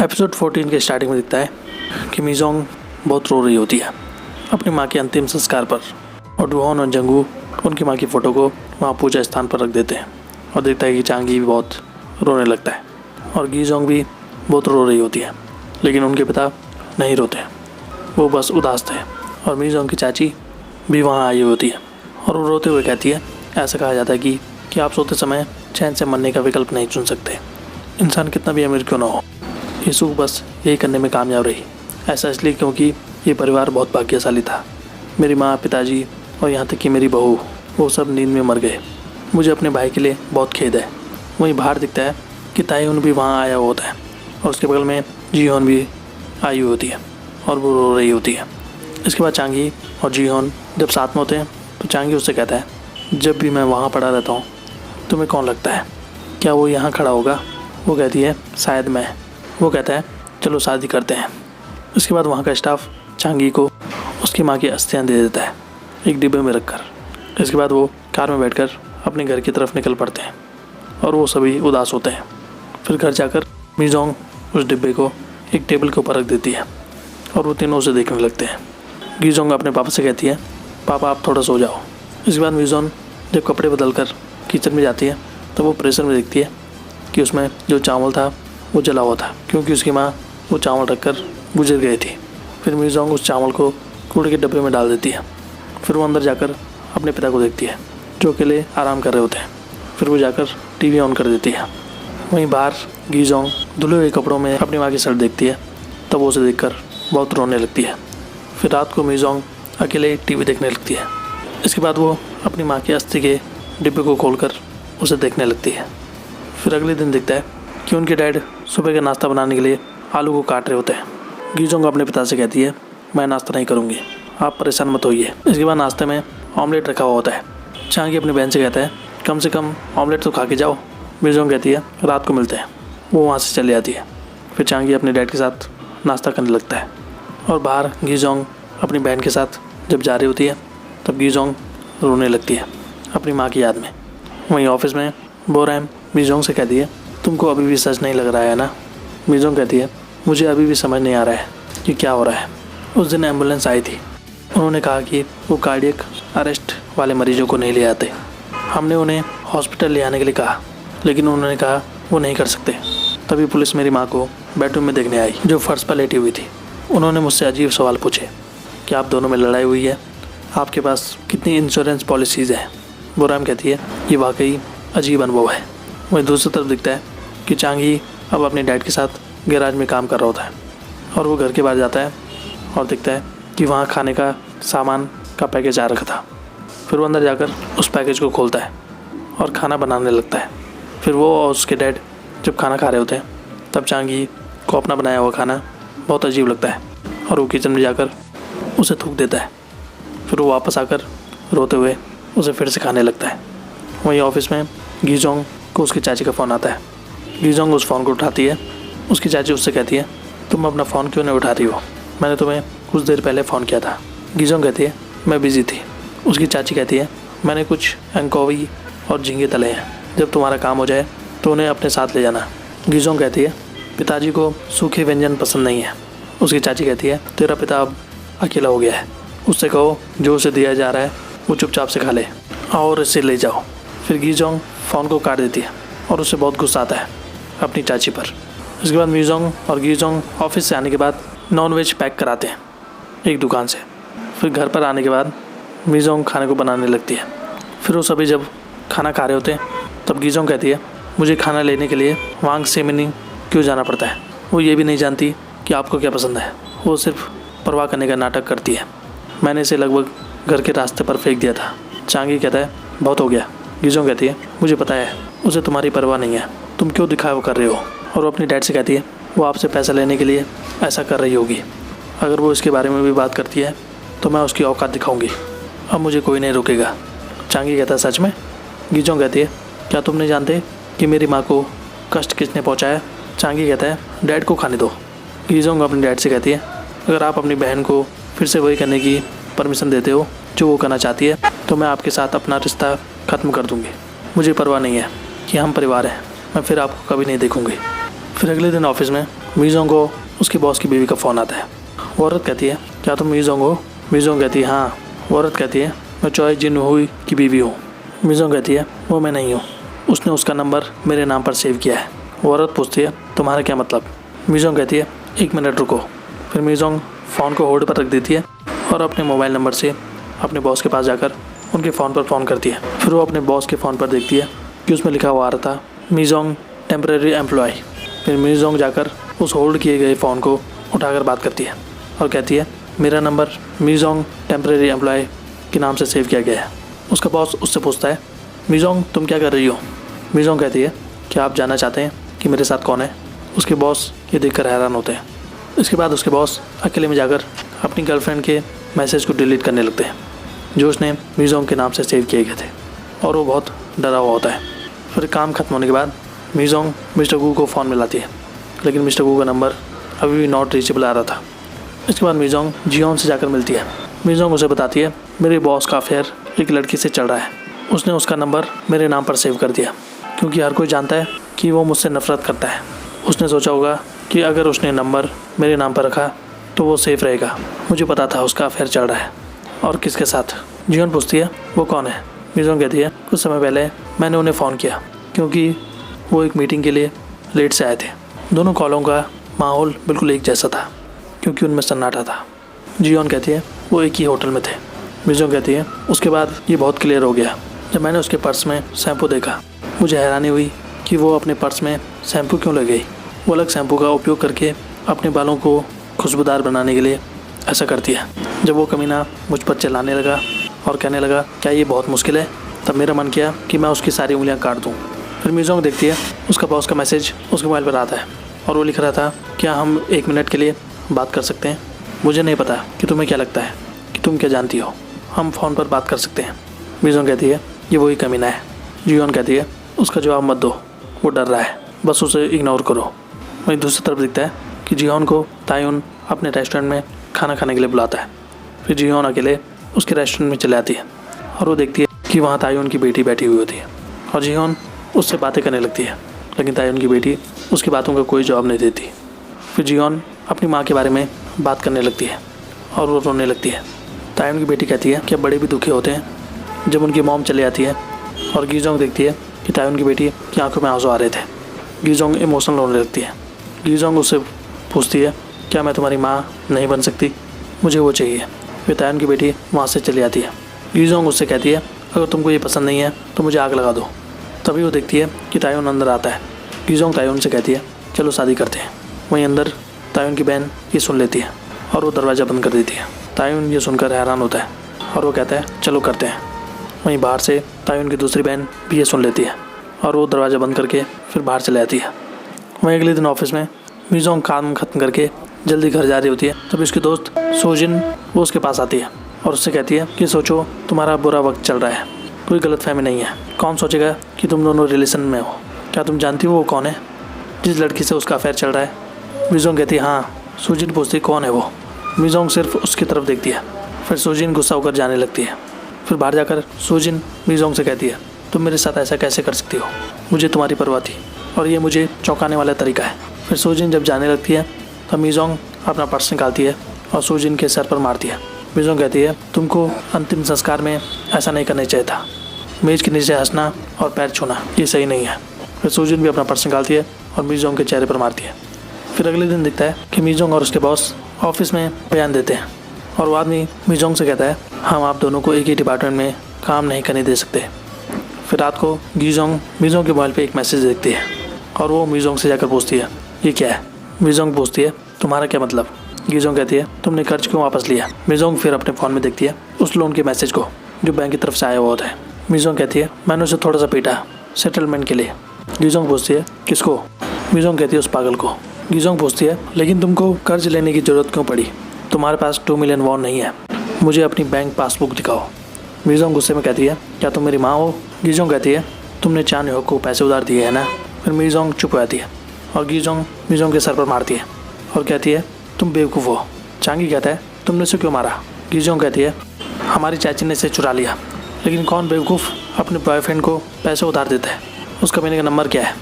Episode 14 के starting में दिखता है कि मीजोंग बहुत रो रही होती है अपनी माँ के अंतिम संस्कार पर, और डुहॉन और जंगू उनकी माँ की फ़ोटो को वहाँ पूजा स्थान पर रख देते हैं। और देखता है कि चांगी भी बहुत रोने लगता है और गीजोंग भी बहुत रो रही होती है, लेकिन उनके पिता नहीं रोते, वो बस उदास थे। और मीजोंग की चाची भी वहाँ आई होती है और वो रोते हुए कहती है, ऐसा कहा जाता है कि आप सोते समय चैन से मरने का विकल्प नहीं चुन सकते, इंसान कितना भी अमीर क्यों ना हो। यीशु बस यही करने में कामयाब रही। ऐसा इसलिए क्योंकि ये परिवार बहुत भाग्यशाली था। मेरी माँ, पिताजी और यहाँ तक कि मेरी बहू, वो सब नींद में मर गए। मुझे अपने भाई के लिए बहुत खेद है। वहीं बाहर दिखता है कि ताइहुन भी वहाँ आया होता है और उसके बगल में जीहोन भी आई हुई होती है और वो रो रही होती है। इसके बाद चांगी और जीहोन जब साथ में होते हैं तो चांगी उससे कहता है, जब भी मैं वहाँ पड़ा रहता हूँ तुम्हें कौन लगता है, क्या वो यहाँ खड़ा होगा? वो कहती है, शायद मैं। वो कहता है, चलो शादी करते हैं। उसके बाद वहाँ का स्टाफ चांगी को उसकी माँ की अस्थियाँ दे देता है एक डिब्बे में रखकर। इसके बाद वो कार में बैठकर अपने घर की तरफ निकल पड़ते हैं और वो सभी उदास होते हैं। फिर घर जाकर मीजोंग उस डिब्बे को एक टेबल के ऊपर रख देती है और वो तीनों उसे देखने लगते हैं। गीजोंग अपने पापा से कहती है, पापा आप थोड़ा सो जाओ। इसके बाद मीजोंग जब कपड़े बदल कर किचन में जाती है तो वो प्रेशर में देखती है कि उसमें जो चावल था वो जला हुआ था, क्योंकि उसकी माँ वो चावल रखकर गुजर गई थी। फिर मीजोंग उस चावल को कूड़े के डब्बे में डाल देती है। फिर वो अंदर जाकर अपने पिता को देखती है जो अकेले आराम कर रहे होते हैं। फिर वो जाकर टीवी ऑन कर देती है। वहीं बाहर गीजोंग धुले हुए कपड़ों में अपनी माँ की शर्ट देखती है, तब वो उसे देखकर बहुत रोने लगती है। फिर रात को मीजोंग अकेले टीवी देखने लगती है। इसके बाद वो अपनी माँ के अस्थि के डिब्बे को खोलकर उसे देखने लगती है। फिर अगले दिन दिखता है कि उनके डैड सुबह का नाश्ता बनाने के लिए आलू को काट रहे होते हैं। गीजोंग अपने पिता से कहती है, मैं नाश्ता नहीं करूँगी, आप परेशान मत होइए। इसके बाद नाश्ते में ऑमलेट रखा हुआ होता है। चांगी अपनी बहन से कहता है, कम से कम ऑमलेट तो खा के जाओ। गीजोंग कहती है, रात को मिलते हैं। वो वहाँ से चली जाती है। फिर चांगी अपने डैड के साथ नाश्ता करने लगता है और बाहर गीजोंग अपनी बहन के साथ जब जा रही होती है तब गीजोंग रोने लगती है अपनी माँ की याद में। वहीं ऑफिस में बोरैम मीजोंग से कहती है, तुमको अभी भी सच नहीं लग रहा है ना? मीजोंग कहती है, मुझे अभी भी समझ नहीं आ रहा है कि क्या हो रहा है। उस दिन एम्बुलेंस आई थी, उन्होंने कहा कि वो कार्डियक अरेस्ट वाले मरीजों को नहीं ले आते। हमने उन्हें हॉस्पिटल ले आने के लिए कहा, लेकिन उन्होंने कहा वो नहीं कर सकते। तभी पुलिस मेरी माँ को बेडरूम में देखने आई जो फर्श पर लेटी हुई थी। उन्होंने मुझसे अजीब सवाल पूछे कि आप दोनों में लड़ाई हुई है, आपके पास कितनी इंश्योरेंस पॉलिसीज़ हैं? बोरैम कहती है, ये वाकई अजीब अनुभव है। वहीं दूसरी तरफ दिखता है कि चांगी अब अपने डैड के साथ गैराज में काम कर रहा होता है और वो घर के बाहर जाता है और दिखता है कि वहाँ खाने का सामान का पैकेज आ रखा था। फिर वो अंदर जाकर उस पैकेज को खोलता है और खाना बनाने लगता है। फिर वो और उसके डैड जब खाना खा रहे होते हैं तब चांगी को अपना बनाया हुआ खाना बहुत अजीब लगता है और वो किचन में जाकर उसे थूक देता है। फिर वो वापस आकर रोते हुए उसे फिर से खाने लगता है। वहीं ऑफिस में गीजोंग को उसकी चाची का फ़ोन आता है। गीजोंग उस फ़ोन को उठाती है। उसकी चाची उससे कहती है, तुम अपना फ़ोन क्यों नहीं उठा रही हो? मैंने तुम्हें कुछ देर पहले फ़ोन किया था। गीजोंग कहती है, मैं बिज़ी थी। उसकी चाची कहती है, मैंने कुछ अंकोवी और झींगे तले हैं, जब तुम्हारा काम हो जाए तो उन्हें अपने साथ ले जाना। गीजोंग कहती है, पिताजी को सूखे व्यंजन पसंद नहीं है। उसकी चाची कहती है, तेरा पिता अब अकेला हो गया है, उससे कहो जो उसे दिया जा रहा है वो चुपचाप से खा ले और इसे ले जाओ। फिर गीजोंग फ़ोन को काट देती है और उससे बहुत गुस्सा आता है अपनी चाची पर। इसके बाद मीजोंग और गीजोंग ऑफिस से आने के बाद नॉनवेज पैक कराते हैं एक दुकान से। फिर घर पर आने के बाद मीजोंग खाने को बनाने लगती है। फिर वो सभी जब खाना खा रहे होते हैं तब गीजोंग कहती है, मुझे खाना लेने के लिए वांग सेमिनी क्यों जाना पड़ता है? वो ये भी नहीं जानती कि आपको क्या पसंद है, वो सिर्फ परवाह करने का नाटक करती है। मैंने इसे लगभग घर के रास्ते पर फेंक दिया था। चांगी कहता है, बहुत हो गया। गीजोंग कहती है, मुझे पता है उसे तुम्हारी परवाह नहीं है, तुम क्यों दिखावा कर रहे हो? और वो अपनी डैड से कहती है, वो आपसे पैसा लेने के लिए ऐसा कर रही होगी। अगर वो इसके बारे में भी बात करती है तो मैं उसकी औकात दिखाऊंगी, अब मुझे कोई नहीं रोकेगा। चांगी कहता है, सच में? गीजोंग कहती है, क्या तुम नहीं जानते कि मेरी माँ को कष्ट किसने पहुँचाया? चांगी कहता है, डैड को खाने दो। गीजोंग अपनी डैड से कहती है, अगर आप अपनी बहन को फिर से वही करने की परमिशन देते हो जो वो करना चाहती है तो मैं आपके साथ अपना रिश्ता ख़त्म कर दूँगी। मुझे परवाह नहीं है कि हम परिवार हैं, मैं फिर आपको कभी नहीं देखूँगी। फिर अगले दिन ऑफिस में मीजोंग को उसके बॉस की बीवी का फ़ोन आता है। वो औरत कहती है, क्या तुम मीजोंग हो? मीजोंग कहती है, हाँ। वो औरत कहती है, मैं चॉय जिन हुई की बीवी हूँ। मीजोंग कहती है, वो मैं नहीं हूँ, उसने उसका नंबर मेरे नाम पर सेव किया है। वो औरत पूछती है, तुम्हारा क्या मतलब? मीजोंग कहती है, 1 मिनट रुको। फिर मीजोंग फ़ोन को होल्ड पर रख देती है और अपने मोबाइल नंबर से अपने बॉस के पास जाकर उनके फ़ोन पर फ़ोन करती है। फिर वो अपने बॉस के फ़ोन पर देखती है कि उसमें लिखा हुआ आ रहा था, मीजोंग टेम्परेरी एम्प्लॉय। फिर मीजोंग जाकर उस होल्ड किए गए फ़ोन को उठाकर बात करती है और कहती है, मेरा नंबर मीजोंग टेम्परेरी एम्प्लॉय के नाम से सेव किया गया है। उसका बॉस उससे पूछता है, मीजोंग तुम क्या कर रही हो? मीजोंग कहती है, क्या आप जानना चाहते हैं कि मेरे साथ कौन है? उसके बॉस ये देखकर हैरान होते हैं। इसके बाद उसके बॉस अकेले में जाकर अपनी गर्लफ्रेंड के मैसेज को डिलीट करने लगते हैं जो उसने मीजोंग के नाम से सेव किए गए थे, और वो बहुत डरा हुआ होता है। फिर काम खत्म होने के बाद मीजोंग मिस्टर गू को फ़ोन मिलाती है, लेकिन मिस्टर गू का नंबर अभी भी नॉट रीचेबल आ रहा था। इसके बाद मीजोंग जियोन से जाकर मिलती है। मीजोंग उसे बताती है, मेरे बॉस का अफेयर एक लड़की से चल रहा है, उसने उसका नंबर मेरे नाम पर सेव कर दिया क्योंकि हर कोई जानता है कि वो मुझसे नफरत करता है। उसने सोचा होगा कि अगर उसने नंबर मेरे नाम पर रखा तो वो सेफ रहेगा। मुझे पता था उसका अफेयर चल रहा है। और किसके साथ? जियोन पूछती है, वो कौन है? मीजोंग कहती है, कुछ समय पहले मैंने उन्हें फ़ोन किया क्योंकि वो एक मीटिंग के लिए लेट से आए थे। दोनों कॉलों का माहौल बिल्कुल एक जैसा था क्योंकि उनमें सन्नाटा था। जियोन कहती है, वो एक ही होटल में थे। मीजोंग कहती है, उसके बाद ये बहुत क्लियर हो गया जब मैंने उसके पर्स में शैम्पू देखा। मुझे हैरानी हुई कि वो अपने पर्स में शैम्पू क्यों ले गई। वो अलग शैम्पू का उपयोग करके अपने बालों को खुशबूदार बनाने के लिए ऐसा करती है। जब वो कमीना मुझ पर चिल्लाने लगा और कहने लगा, क्या ये बहुत मुश्किल है, तब मेरा मन किया कि मैं उसकी सारी उंगलियां काट दूं। फिर मीजोंग देखती है उसका बॉस का मैसेज उसके मोबाइल पर आता है और वो लिख रहा था, क्या हम 1 मिनट के लिए बात कर सकते हैं? मुझे नहीं पता कि तुम्हें क्या लगता है, कि तुम क्या जानती हो, हम फ़ोन पर बात कर सकते हैं। मीजोंग कहती है, ये वही कमीना है। जियोन कहती है, उसका जवाब मत दो, वो डर रहा है, बस उसे इग्नोर करो। वहीं दूसरी तरफ दिखता है कि जियोन को तायुन अपने रेस्टोरेंट में खाना खाने के लिए बुलाता है। फिर जियोन अकेले उसके रेस्टोरेंट में चले आती है और वो देखती है कि वहाँ तायुन की बेटी बैठी हुई होती है और जियोन उससे बातें करने लगती है, लेकिन तायुन की बेटी उसकी बातों का कोई जवाब नहीं देती। फिर जियोन अपनी माँ के बारे में बात करने लगती है और वो रोने लगती है। तायुन की बेटी कहती है कि अब बड़े भी दुखी होते हैं जब उनकी मॉम चली आती है, और गीजोंग देखती है कि तायुन की बेटी की आंखों में आंसू आ रहे थे। गीजोंग इमोशनल होने लगती है। गीजोंग उससे पूछती है, क्या मैं तुम्हारी माँ नहीं बन सकती? मुझे वो चाहिए। फिर तायुन की बेटी वहाँ से चली आती है। गीजोंग उससे कहती है, अगर तुमको ये पसंद नहीं है तो मुझे आग लगा दो। तभी वो देखती है कि तायुन अंदर आता है। गीजोंग तायुन से कहती है, चलो शादी करते हैं। वहीं अंदर तायुन की बहन ये सुन लेती है और वो दरवाज़ा बंद कर देती है। तायुन ये सुनकर हैरान होता है और वो कहता है, चलो करते हैं। वहीं बाहर से तायुन की दूसरी बहन भी ये सुन लेती है और वो दरवाज़ा बंद करके फिर बाहर चले जाती है। वहीं अगले दिन ऑफिस में मीजोंग काम खत्म करके जल्दी घर जा रही होती है, तब उसकी दोस्त सोजिन वो उसके पास आती है और उससे कहती है कि सोचो तुम्हारा बुरा वक्त चल रहा है, कोई गलतफहमी नहीं है, कौन सोचेगा कि तुम दोनों रिलेशन में हो। क्या तुम जानती हो वो कौन है, जिस लड़की से उसका अफेयर चल रहा है? मीजोंग कहती है, हाँ। सोजिन पूछती कौन है वो? मीजोंग सिर्फ उसकी तरफ देखती है। फिर सोजिन गुस्सा होकर जाने लगती है। फिर बाहर जाकर सोजिन मीजोंग से कहती है, तुम मेरे साथ ऐसा कैसे कर सकती हो, मुझे तुम्हारी परवाह थी और ये मुझे चौंकाने वाला तरीका है। फिर सोजिन जब जाने लगती है तब मीजोंग अपना पर्स निकालती है और सोजिन के सर पर मारती है। मीजोंग कहती है, तुमको अंतिम संस्कार में ऐसा नहीं करना चाहिए था, मेज के नीचे हंसना और पैर छूना ये सही नहीं है। फिर सोजिन भी अपना पर्स निकालती है और मीजोंग के चेहरे पर मारती है। फिर अगले दिन दिखता है कि मीजोंग और उसके बॉस ऑफिस में बयान देते हैं और वो आदमी मीजोंग से कहता है, हम आप दोनों को एक ही डिपार्टमेंट में काम नहीं करने दे सकते। फिर रात को गीजोंग मीजोंग के मोबाइल पे एक मैसेज देखती है और वो मीजोंग से जाकर पूछती है, ये क्या है? मीजोंग पूछती है, तुम्हारा क्या मतलब? गीजोंग कहती है, तुमने कर्ज क्यों वापस लिया? मीजोंग फिर अपने फ़ोन में देखती है उस लोन के मैसेज को जो बैंक की तरफ से आया हुआ होता है। मीजोंग कहती है, मैंने उसे थोड़ा सा पीटा सेटलमेंट के लिए। गीजोंग पूछती है, किसको? मीजोंग कहती है, उस पागल को। गीजोंग पूछती है, लेकिन तुमको कर्ज लेने की ज़रूरत क्यों पड़ी? तुम्हारे पास 2 मिलियन वॉन नहीं है, मुझे अपनी बैंक पासबुक दिखाओ। मीजोंग गुस्से में कहती है, क्या तुम मेरी माँ हो? गीजोंग कहती है, तुमने चान ह्यो को पैसे उधार दिए है ना? फिर मीजोंग चुप हो जाती है और गीजोंग मीजोंग के सर पर मारती है और कहती है, तुम बेवकूफ़ हो। चांगी कहता है, तुमने उसे क्यों मारा? गीजोंग कहती है, हमारी चाची ने इसे चुरा लिया। लेकिन कौन बेवकूफ़ अपने बॉयफ्रेंड को पैसे उधार देता है? उसका महीने का नंबर क्या है?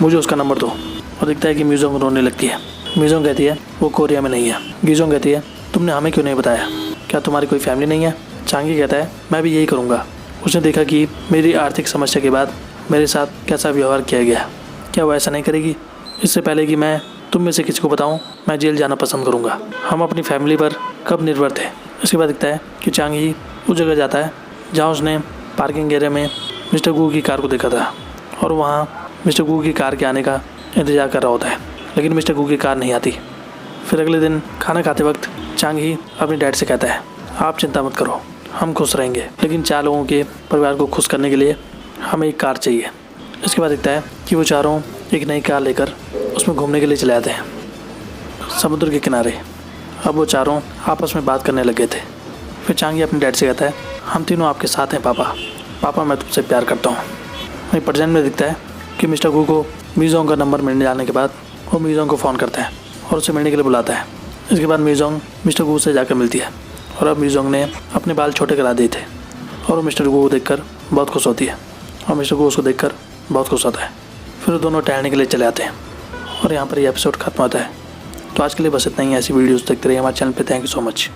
मुझे उसका नंबर दो। और दिखता है कि मीजोंग रोने लगती है। मीजोंग कहती है वो कोरिया में नहीं है। गीजोंग कहती है तुमने हमें क्यों नहीं बताया, क्या तुम्हारी कोई फैमिली नहीं है। चांगी कहता है मैं भी यही करूँगा। उसने देखा कि मेरी आर्थिक समस्या के बाद मेरे साथ कैसा व्यवहार किया गया, क्या वो ऐसा नहीं करेगी। इससे पहले कि मैं तुम में से किसी को बताऊं, मैं जेल जाना पसंद करूंगा। हम अपनी फैमिली पर कब निर्भर थे। इसके बाद दिखता है कि चांगी उस जगह जाता है जहां उसने पार्किंग एरिया में मिस्टर गू की कार को देखा था और वहां मिस्टर गू की कार के आने का इंतजार कर रहा होता है, लेकिन मिस्टर गू की कार नहीं आती। फिर अगले दिन खाना खाते वक्त चांगी अपने डैड से कहता है आप चिंता मत करो, हम खुश रहेंगे, लेकिन 4 लोगों के परिवार को खुश करने के लिए हमें एक कार चाहिए। इसके बाद दिखता है कि वो चारों एक नई कार लेकर उसमें घूमने के लिए चले आते हैं समुद्र के किनारे। अब वो चारों आपस में बात करने लगे थे। फिर चांगी अपने डैड से कहता है हम तीनों आपके साथ हैं पापा मैं तुमसे प्यार करता हूँ। वहीं प्रेजेंट में दिखता है कि मिस्टर गू को मीजोंग का नंबर मिलने जाने के बाद वो मीजोंग को फ़ोन करता है और उसे मिलने के लिए बुलाता है। इसके बाद मीजोंग मिस्टर गू से जाकर मिलती है और अब मीजोंग ने अपने बाल छोटे करा दिए थे और वो मिस्टर गू को देखकर बहुत खुश होती है और मिस्टर गू उसको देखकर बहुत खुश होता है। फिर दोनों टहलने के लिए चले आते हैं और यहाँ पर ये एपिसोड खत्म होता है। तो आज के लिए बस इतना ही। ऐसी वीडियोस देखते रहिए हमारे चैनल पे। Thank you so much.